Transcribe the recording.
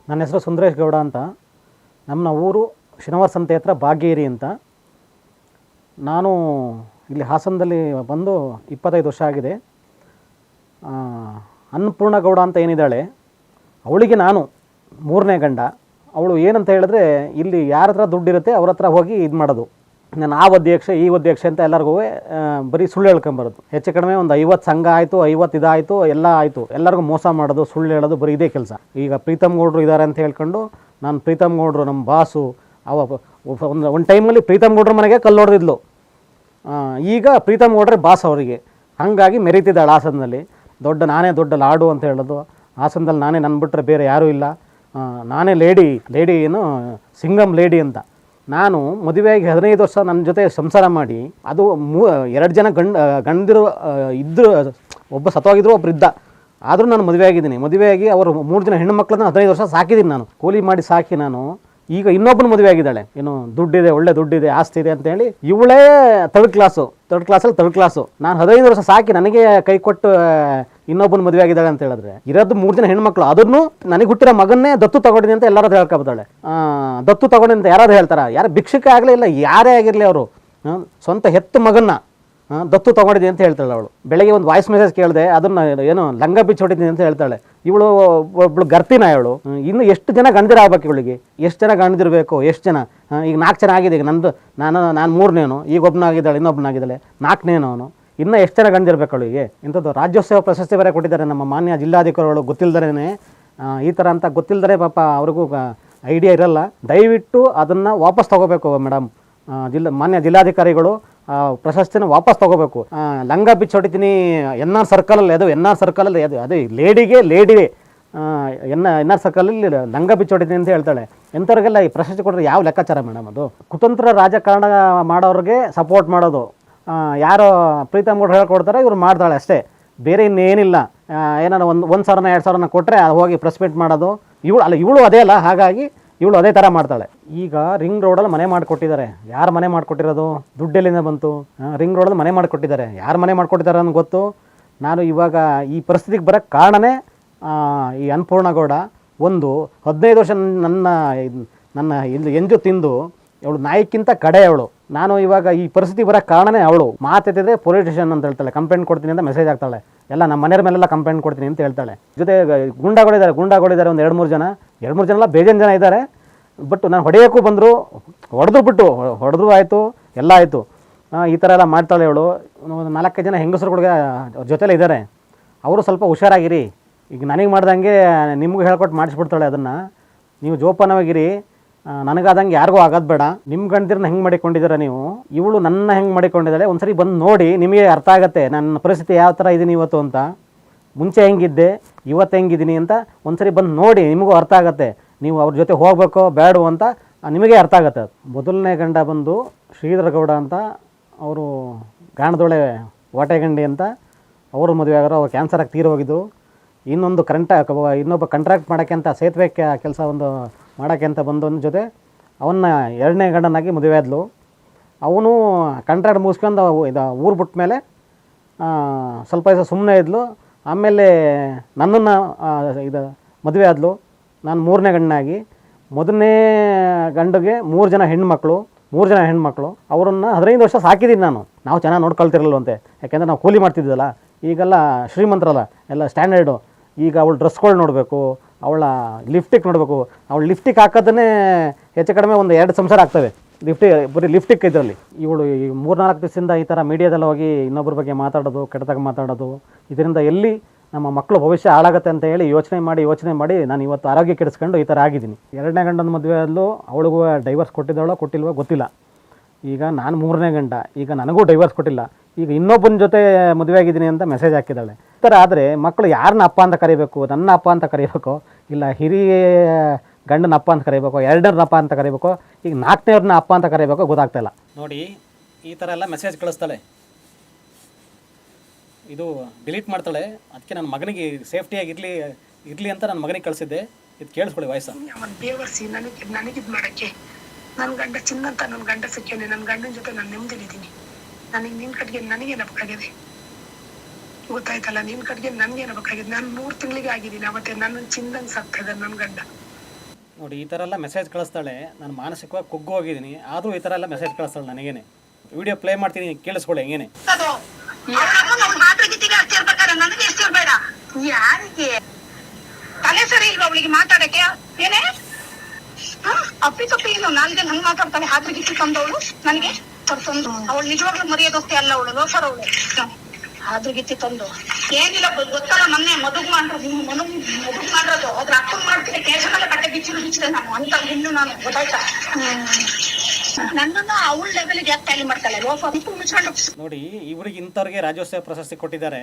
ನನ್ನ ಹೆಸರು ಸುಂದರೇಶ್ ಗೌಡ ಅಂತ. ನಮ್ಮ ಊರು ಶನಿವಾರ ಸಂತೆ ಹತ್ರ ಭಾಗ್ಯೇರಿ ಅಂತ. ನಾನು ಇಲ್ಲಿ ಹಾಸನದಲ್ಲಿ ಬಂದು 25 ವರ್ಷ ಆಗಿದೆ. ಅನ್ನಪೂರ್ಣ ಗೌಡ ಅಂತ ಏನಿದ್ದಾಳೆ, ಅವಳಿಗೆ ನಾನು 3ನೇ ಗಂಡ. ಅವಳು ಏನಂತ ಹೇಳಿದ್ರೆ, ಇಲ್ಲಿ ಯಾರ ಹತ್ರ ದುಡ್ಡಿರುತ್ತೆ ಅವ್ರ ಹತ್ರ ಹೋಗಿ ಇದು ಮಾಡೋದು. ನಾನು ಆ ಅಧ್ಯಕ್ಷ ಈ ಅಧ್ಯಕ್ಷ ಅಂತ ಎಲ್ಲರಿಗೂ ಬರೀ ಸುಳ್ಳು ಹೇಳ್ಕೊಂಬರೋದು. ಹೆಚ್ಚು ಕಡಿಮೆ ಒಂದು 50 ಸಂಘ ಆಯಿತು, 50 ಇದಾಯಿತು, ಎಲ್ಲ ಆಯಿತು. ಎಲ್ಲರಿಗೂ ಮೋಸ ಮಾಡೋದು, ಸುಳ್ಳು ಹೇಳೋದು, ಬರೀ ಇದೇ ಕೆಲಸ. ಈಗ ಪ್ರೀತಮ್ ಗೌಡ್ರು ಇದ್ದಾರೆ ಅಂತ ಹೇಳ್ಕೊಂಡು ನಾನು ಪ್ರೀತಮ್ ಗೌಡ್ರು ನಮ್ಮ ಬಾಸು. ಒಂದು ಟೈಮಲ್ಲಿ ಪ್ರೀತಮ್ ಗೌಡ್ರ ಮನೆಗೆ ಕಲ್ಲು ಹೊಡೆದಿದ್ಲು. ಈಗ ಪ್ರೀತಮ್ ಗೌಡ್ರೆ ಬಾಸ್ ಅವರಿಗೆ. ಹಾಗಾಗಿ ಮೆರೀತಿದ್ದಾಳೆ ಹಾಸನದಲ್ಲಿ. ನಾನೇ ದೊಡ್ಡ ಲಾಡು ಅಂತ ಹೇಳೋದು. ಹಾಸನದಲ್ಲಿ ನಾನೇ, ನನ್ನ ಬಿಟ್ಟರೆ ಬೇರೆ ಯಾರೂ ಇಲ್ಲ, ನಾನೇ ಲೇಡಿ ಏನು ಸಿಂಗಮ್ ಲೇಡಿ ಅಂತ. ನಾನು ಮದುವೆಯಾಗಿ 15 ವರ್ಷ ನನ್ನ ಜೊತೆ ಸಂಸಾರ ಮಾಡಿ, ಅದು 2 ಜನ ಗಂಡರು ಇದ್ದರು. ಒಬ್ಬ ಸತ್ತೋಗಿದ್ರು, ಒಬ್ರು ಇದ್ದ. ಆದರೂ ನಾನು ಮದುವೆಯಾಗಿದ್ದೀನಿ. ಮದುವೆಯಾಗಿ ಅವರು 3 ಜನ ಹೆಣ್ಣು ಮಕ್ಕಳನ್ನ 15 ವರ್ಷ ಸಾಕಿದ್ದೀನಿ. ನಾನು ಕೂಲಿ ಮಾಡಿ ಸಾಕಿ ನಾನು ಈಗ ಇನ್ನೊಬ್ಬನ ಮದುವೆ ಆಗಿದ್ದಾಳೆ. ಏನು ದುಡ್ಡಿದೆ, ಒಳ್ಳೆ ದುಡ್ಡಿದೆ, ಆಸ್ತಿ ಇದೆ ಅಂತ ಹೇಳಿ ಇವಳೇ ಥರ್ಡ್ ಕ್ಲಾಸು. ನಾನು 15 ವರ್ಷ ಸಾಕಿ ನನಗೆ ಕೈ ಕೊಟ್ಟು ಇನ್ನೊಬ್ಬನ ಮದುವೆ ಆಗಿದ್ದಾಳೆ ಅಂತ ಹೇಳಿದ್ರೆ, ಇರೋದು 3 ಜನ ಹೆಣ್ಮಕ್ಳು. ಅದನ್ನು ನನಗೆ ಹುಟ್ಟಿರೋ ಮಗನ್ನೇ ದತ್ತು ತಗೊಂಡಿದ್ದೀನಿ ಅಂತ ಎಲ್ಲರೂ ಹೇಳ್ಕೊಬೋದಾಳೆ. ದತ್ತು ತಗೊಂಡಿ ಅಂತ ಯಾರಾದ್ರು ಹೇಳ್ತಾರೆ? ಯಾರು ಭಿಕ್ಷುಕ ಆಗಲೇ ಇಲ್ಲ, ಯಾರೇ ಆಗಿರಲಿ ಅವರು ಸ್ವಂತ ಹೆತ್ತ ಮಗನ್ನ ದತ್ತು ತಗೊಂಡಿದ್ದೀನಿ ಅಂತ ಹೇಳ್ತಾಳೆ ಅವಳು. ಬೆಳಗ್ಗೆ ಒಂದು ವಾಯ್ಸ್ ಮೆಸೇಜ್ ಕೇಳಿದೆ, ಅದನ್ನು ಏನು ಲಂಗ ಬಿಚ್ಚಿ ಹೊಡಿತೀನಿ ಅಂತ ಹೇಳ್ತಾಳೆ. ಒಬ್ಬಳು ಗರ್ತಿನ ಇವಳು. ಇನ್ನು ಎಷ್ಟು ಜನ ಗಂಡದಿರ ಆಗ್ಬೇಕು ಇವಳಿಗೆ? ಎಷ್ಟು ಜನ ಗಂಡದಿರಬೇಕು? ಎಷ್ಟು ಜನ? ಈಗ 4 ಜನ ಆಗಿದೆ. ಈಗ ನಾನು 3ನೇನು, ಈಗ ಒಬ್ಬನಾಗಿದ್ದಾಳೆ, ಇನ್ನೊಬ್ಬನಾಗಿದ್ದಾಳೆ, 4ನೇನು ಅವನು. ಇನ್ನೂ ಎಷ್ಟು ಜನ ಗಂಡದಿರ್ಬೇಕು ಅವಳಿಗೆ? ಇಂಥದ್ದು ರಾಜ್ಯೋತ್ಸವ ಪ್ರಶಸ್ತಿ ಬೇರೆ ಕೊಟ್ಟಿದ್ದಾರೆ ನಮ್ಮ ಮಾನ್ಯ ಜಿಲ್ಲಾಧಿಕಾರಿಗಳು. ಗೊತ್ತಿಲ್ಲದೇ ಈ ಥರ ಅಂತ ಗೊತ್ತಿಲ್ಲದೇ ಪಾಪ ಅವ್ರಿಗೂ ಐಡಿಯಾ ಇರಲ್ಲ. ದಯವಿಟ್ಟು ಅದನ್ನು ವಾಪಸ್ ತೊಗೋಬೇಕು ಮೇಡಮ್. ಮಾನ್ಯ ಜಿಲ್ಲಾಧಿಕಾರಿಗಳು ಪ್ರಶಸ್ತಿನ ವಾಪಸ್ ತೊಗೋಬೇಕು. ಲಂಗ ಬಿಚ್ಚಿ ಹೊಡಿತೀನಿ ಎನ್ ಆರ್ ಸರ್ಕಲಲ್ಲಿ, ಅದೇ ಲೇಡಿಗೆ ಎನ್ ಆರ್ ಸರ್ಕಲಲ್ಲಿ ಲಂಗ ಬಿಚ್ಚಿ ಹೊಡಿತೀನಿ ಅಂತ ಹೇಳ್ತಾಳೆ. ಎಂಥವ್ರಿಗೆಲ್ಲ ಈ ಪ್ರಶಸ್ತಿ ಕೊಟ್ಟರೆ ಯಾವ ಲೆಕ್ಕಾಚಾರ ಮೇಡಮ್ ಅದು? ಕುತಂತ್ರ ರಾಜಕಾರಣ ಮಾಡೋರಿಗೆ ಸಪೋರ್ಟ್ ಮಾಡೋದು. ಯಾರೋ ಪ್ರೀತಮ್ ಗೌಡ್ರು ಹೇಳ್ಕೊಡ್ತಾರೆ, ಇವ್ರು ಮಾಡ್ತಾಳೆ ಅಷ್ಟೇ, ಬೇರೆ ಇನ್ನೇನಿಲ್ಲ. ಏನಾರು 1,000 2,000 ಕೊಟ್ಟರೆ ಹೋಗಿ ಪ್ರೆಸ್ ಮೀಟ್ ಮಾಡೋದು. ಇವಳು ಅದೇ ಅಲ್ಲ, ಹಾಗಾಗಿ ಇವಳು ಅದೇ ಥರ ಮಾಡ್ತಾಳೆ. ಈಗ ರಿಂಗ್ ರೋಡಲ್ಲಿ ಮನೆ ಮಾಡಿಕೊಟ್ಟಿದ್ದಾರೆ. ಯಾರು ಮನೆ ಮಾಡಿಕೊಟ್ಟಿರೋದು? ದುಡ್ಡೆಲ್ಲಿಂದ ಬಂತು? ರಿಂಗ್ ರೋಡಲ್ಲಿ ಮನೆ ಮಾಡಿಕೊಟ್ಟಿದ್ದಾರೆ. ಯಾರು ಮನೆ ಮಾಡಿಕೊಟ್ಟಿದ್ದಾರೆ ಅನ್ನೋ ಗೊತ್ತು. ನಾನು ಇವಾಗ ಈ ಪರಿಸ್ಥಿತಿಗೆ ಬರೋಕ್ಕೆ ಕಾರಣನೇ ಈ ಅನ್ನಪೂರ್ಣ ಗೌಡ. 15 ವರ್ಷ ನನ್ನ ಎಂಜು ತಿಂದು ಅವಳು ನಾಯಿಕ್ಕಿಂತ ಕಡೆ ಅವಳು. ನಾನು ಇವಾಗ ಈ ಪರಿಸ್ಥಿತಿ ಬರೋಕ್ಕೆ ಕಾರಣನೇ ಅವಳು. ಮಾತೆತ್ತಿದ್ರೆ ಪೊಲೀಸ್ ಸ್ಟೇಷನ್ ಅಂತ ಹೇಳ್ತಾಳೆ, ಕಂಪ್ಲೇಂಟ್ ಕೊಡ್ತೀನಿ ಅಂತ ಮೆಸೇಜ್ ಆಗ್ತಾಳೆ. ಎಲ್ಲ ನಮ್ಮ ಮನೆಯವ್ರ ಮೇಲೆಲ್ಲ ಕಂಪ್ಲೇಂಟ್ ಕೊಡ್ತೀನಿ ಅಂತ ಹೇಳ್ತಾಳೆ. ಜೊತೆ ಗುಂಡಾಗಳಿದ್ದಾರೆ ಒಂದು 2-3 ಜನ ಎಲ್ಲ ಬೇಜಾನ್ ಜನ ಇದ್ದಾರೆ. ಬಟ್ ನಾನು ಹೊಡೆಯೋಕ್ಕೂ ಬಂದರು, ಹೊಡೆದ್ರು ಆಯಿತು, ಎಲ್ಲ ಆಯಿತು. ಈ ಥರ ಎಲ್ಲ ಮಾಡ್ತಾಳೆ ಅವಳು. 4 ಜನ ಹೆಂಗಸರುಗಳಿಗೆ ಅವ್ರ ಜೊತೆಲೇ ಇದ್ದಾರೆ. ಅವರು ಸ್ವಲ್ಪ ಹುಷಾರಾಗಿರಿ. ಈಗ ನನಗೆ ಮಾಡ್ದಂಗೆ ನಿಮಗೂ ಹೇಳ್ಕೊಟ್ಟು ಮಾಡಿಸ್ಬಿಡ್ತಾಳೆ. ಅದನ್ನು ನೀವು ಜೋಪಾನವಾಗಿರಿ. ನನಗಾದಂಗೆ ಯಾರಿಗೂ ಆಗೋದು ಬೇಡ. ನಿಮ್ಮ ಗಂಡದಿರನ್ನ ಹೆಂಗೆ ಮಾಡಿಕೊಂಡಿದ್ದೀರ ನೀವು? ಇವಳು ನನ್ನ ಹೆಂಗೆ ಮಾಡಿಕೊಂಡಿದ್ದಾಳೆ? ಒಂದ್ಸರಿ ಬಂದು ನೋಡಿ, ನಿಮಗೆ ಅರ್ಥ ಆಗುತ್ತೆ ನನ್ನ ಪರಿಸ್ಥಿತಿ ಯಾವ ಥರ ಇದ್ದೀನಿ ಇವತ್ತು ಅಂತ. ಮುಂಚೆ ಹೆಂಗಿದ್ದೆ, ಇವತ್ತು ಹೆಂಗಿದ್ದೀನಿ ಅಂತ ಒಂದ್ಸರಿ ಬಂದು ನೋಡಿ, ನಿಮಗೂ ಅರ್ಥ ಆಗುತ್ತೆ. ನೀವು ಅವ್ರ ಜೊತೆ ಹೋಗಬೇಕೋ ಬೇಡ ಅಂತ ನಿಮಗೆ ಅರ್ಥ ಆಗುತ್ತೆ. ಮೊದಲನೇ ಗಂಡ ಬಂದು ಶ್ರೀಧರ ಗೌಡ ಅಂತ, ಅವರು ಗಾಣದೊಳೆ ವಾಟೆಗಂಡಿ ಅಂತ. ಅವರು ಮದುವೆ ಆಗೋರು, ಅವ್ರು ಕ್ಯಾನ್ಸರಾಗಿ ತೀರಿ ಹೋಗಿದ್ದು. ಇನ್ನೊಬ್ಬ ಕಾಂಟ್ರಾಕ್ಟ್ ಮಾಡೋಕ್ಕೆ ಅಂತ, ಸೇತುವೆ ಕೆಲಸ ಮಾಡೋಕ್ಕೆ ಅಂತ ಬಂದವನ ಜೊತೆ ಅವನ್ನ 2ನೇ ಗಂಡನಾಗಿ ಮದುವೆ ಆದ್ಲು. ಅವನು ಕಾಂಟ್ರಾಕ್ಟ್ ಮುಗಿಸ್ಕೊಂಡು ಊರು ಬಿಟ್ಟ ಮೇಲೆ ಸ್ವಲ್ಪ ದಿವಸ ಸುಮ್ಮನೆ ಇದ್ಲು. ಆಮೇಲೆ ನನ್ನನ್ನು ಮದುವೆ ಆದ್ಲು. ನಾನು 3ನೇ ಗಂಡನಾಗಿ. ಮೊದಲನೇ ಗಂಡಿಗೆ 3 ಜನ ಹೆಣ್ಮಕ್ಳು. ಅವರನ್ನು 15 ವರ್ಷ ಸಾಕಿದ್ದೀನಿ ನಾನು. ನಾವು ಚೆನ್ನಾಗಿ ನೋಡ್ಕೊಳ್ತಿರಲ್ವಂತೆ, ಯಾಕೆಂದರೆ ನಾವು ಕೂಲಿ ಮಾಡ್ತಿದ್ದಲ್ಲ. ಈಗೆಲ್ಲ ಶ್ರೀಮಂತರಲ್ಲ, ಎಲ್ಲ ಸ್ಟ್ಯಾಂಡರ್ಡು. ಈಗ ಅವಳು ಡ್ರೆಸ್ಗಳು ನೋಡಬೇಕು, ಅವಳ ಲಿಫ್ಟಿಕ್ ನೋಡಬೇಕು. ಅವಳು ಲಿಫ್ಟಿಕ್ ಹಾಕೋದನ್ನೇ ಹೆಚ್ಚು ಕಡಿಮೆ ಒಂದು 2 ಸಂಸಾರ ಆಗ್ತವೆ. ಬರೀ ಲಿಫ್ಟಿಕ್ ಇದರಲ್ಲಿ. ಇವಳು ಈ 3-4 ದಿವಸದಿಂದ ಈ ಥರ ಮೀಡಿಯಾದಲ್ಲಿ ಹೋಗಿ ಇನ್ನೊಬ್ಬರ ಬಗ್ಗೆ ಮಾತಾಡೋದು, ಕೆಟ್ಟದಾಗ ಮಾತಾಡೋದು, ಇದರಿಂದ ಎಲ್ಲಿ ನಮ್ಮ ಮಕ್ಕಳು ಭವಿಷ್ಯ ಹಾಳಾಗುತ್ತೆ ಅಂತ ಹೇಳಿ ಯೋಚನೆ ಮಾಡಿ ನಾನು ಇವತ್ತು ಆರೋಗ್ಯ ಕೆಡಿಸ್ಕೊಂಡು ಈ ಥರ ಆಗಿದ್ದೀನಿ. 2ನೇ ಗಂಡನ ಮದುವೆ ಅಲ್ಲೂ ಅವಳಿಗೂ ಡೈವರ್ಸ್ ಕೊಟ್ಟಿಲ್ವೋ ಗೊತ್ತಿಲ್ಲ. ಈಗ ನಾನು 3ನೇ ಗಂಡ, ಈಗ ನನಗೂ ಡೈವರ್ಸ್ ಕೊಟ್ಟಿಲ್ಲ. ಈಗ ಇನ್ನೊಬ್ಬನ ಜೊತೆ ಮದುವೆ ಆಗಿದ್ದೀನಿ ಅಂತ ಮೆಸೇಜ್ ಹಾಕಿದ್ದಾಳೆ. ಈ ಥರ ಆದರೆ ಮಕ್ಕಳು ಯಾರನ್ನ ಅಪ್ಪ ಅಂತ ಕರಿಬೇಕು? ನನ್ನ ಅಪ್ಪ ಅಂತ ಕರಿಬೇಕು, ಇಲ್ಲ ಹಿರಿಯ ಗಂಡನ ಅಪ್ಪ ಅಂತ ಕರಿಬೇಕು, 2ನೇವ್ರನ್ನ ಅಪ್ಪ ಅಂತ ಕರಿಬೇಕು, ಈಗ 4ನೇವ್ರನ್ನ ಅಪ್ಪ ಅಂತ ಕರಿಬೇಕು, ಗೊತ್ತಾಗ್ತಾಯಿಲ್ಲ. ನೋಡಿ, ಈ ಥರ ಎಲ್ಲ ಮೆಸೇಜ್ ಕಳಿಸ್ತಾಳೆ. ಇದು ಡಿಲೀಟ್ ಮಾಡ್ತಾಳೆ. ಅದಕ್ಕೆ ನನ್ನ ಮಗನಿಗೆ ಸೇಫ್ಟಿಯಾಗಿ ಇರಲಿ ಅಂತ ನನ್ನ ಮಗನಿಗೆ ಕಳಿಸಿದ್ದೆ. ಇದು ಕೇಳಿಸ್ಕೊಳ್ಳಿ ವಾಯ್ಸ. ದೇವರ್ಸಿ ನನಗಿದ್ ಮಾಡೋಕ್ಕೆ ನನ್ನ ಗಂಡ ಚಿನ್ನಂತ ನನ್ನ ಗಂಡ ಸಿಕ್ಕೇನೆ. ನನ್ನ ಗಂಡನ ಜೊತೆ ನಾನು ನೆಮ್ಮದಿಲಿದ್ದೀನಿ. ನನಗೆ ನಿನ್ನ ಕಡೆಗೆ ನನಗೇನಬೇಕಾಗಿದೆ ಗೊತ್ತಾಯ್ತಲ್ಲ? ನಿನ್ನ ಕಡೆಗೆ ನನಗೇನಬೇಕಾಗಿದೆ? ನಾನು 3 ತಿಂಗಳಿಗೆ ಆಗಿದ್ದೀನಿ. ಅವತ್ತೇ ನನ್ನ ಚಿನ್ನಂಗೆ ಸಾಕ್ತಾ ಇದ್ದಾನೆ ನನ್ನ ಗಂಡ. ನೋಡಿ ಈ ಥರ ಎಲ್ಲ ಮೆಸೇಜ್ ಕಳಿಸ್ತಾಳೆ. ನಾನು ಮಾನಸಿಕವಾಗಿ ಕುಗ್ಗು ಹೋಗಿದ್ದೀನಿ, ಆದರೂ ಈ ಥರ ಎಲ್ಲ ಮೆಸೇಜ್ ಕಳಿಸ್ತಾಳೆ ನನಗೇನೆ. ವಿಡಿಯೋ ಪ್ಲೇ ಮಾಡ್ತೀನಿ, ಕೇಳಿಸ್ಕೊಳ್ಳಿ ಹೆಂಗೇನೆ. ನನಗೆ ಎಷ್ಟು ಬೇಡ. ಯಾರಿಗೆ ತಲೆ ಸರಿ ಇಲ್ವಾ ಅವಳಿಗೆ ಮಾತಾಡಕ್ಕೆ? ಏನೇ ಅಪ್ಪಿ ತಪ್ಪಿ ಏನು ನಾಲ್ಗೆ ನಂಗೆ ಮಾತಾಡ್ತಾಳೆ. ಹಾದ್ರಿಗಿಚ್ಚಿ ತಂದವಳು ನನಗೆ ಅವಳು ನಿಜವಾಗ್ಲೂ ಮರೆಯೋದಷ್ಟೇ ಅಲ್ಲ, ಅವಳು ಲೋಫರ್ ಅವಳು. ಹಾದ್ರಿಗಿಚ್ಚಿ ತಂದು ಏನಿಲ್ಲ ಗೊತ್ತಲ್ಲ, ಮೊನ್ನೆ ಮದುಗ್ ಮಾಡಿರೋದು ಅದ್ರ ಅಪ್ಪನ್ ಮಾಡ್ತೀನಿ ಕೇಸಲ್ಲ ಕಟ್ಟೆ ಬಿಚ್ಚಿದೆ ನಾನು ಅಂತ ಇನ್ನು ನಾನು ಗೊತ್ತಾಯ್ತಾ. ನನ್ನನ್ನು ಅವಳ ಲೆವೆಲ್ಗೆ ಯಾಕೆ ಟ್ಯಾಲಿ ಮಾಡ್ತಾಳೆ ಲೋಫರ್ ಮುಚ್ಕೊಂಡು. ನೋಡಿ ಇವರಿಗೆ ಇಂಥವ್ರಿಗೆ ರಾಜ್ಯೋತ್ಸವ ಪ್ರಶಸ್ತಿ ಕೊಟ್ಟಿದ್ದಾರೆ.